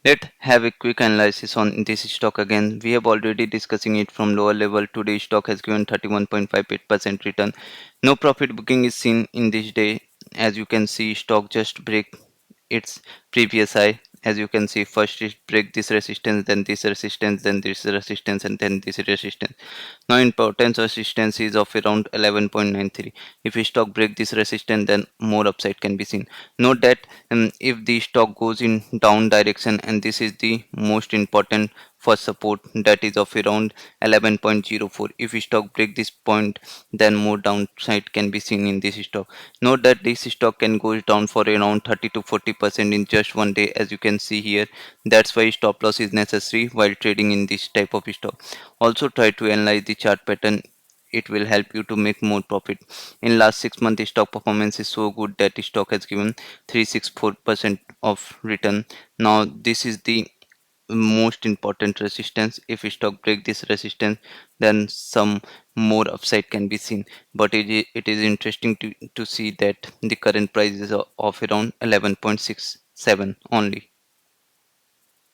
Let's have a quick analysis on this stock again. We have already discussing it from lower level. Today stock has given 31.58% return. No profit booking is seen in this day. As you can see, stock just break its previous high. As you can see, first it break this resistance, then this resistance, then this resistance, and then this resistance. Now importance resistance is of around 11.93. If a stock break this resistance, then more upside can be seen. Note that if the stock goes in down direction, and this is the most important first support, that is of around 11.04. If stock break this point, then more downside can be seen in this stock. Note that this stock can go down for around 30 to 40% in just one day, as you can see here. That's why stop loss is necessary while trading in this type of stock. Also try to analyze the chart pattern. It will help you to make more profit. In last 6 months, the stock performance is so good that the stock has given 364% of return. Now this is the most important resistance. If stock break this resistance, then some more upside can be seen. But it is interesting to see that the current price is of around 11.67 only.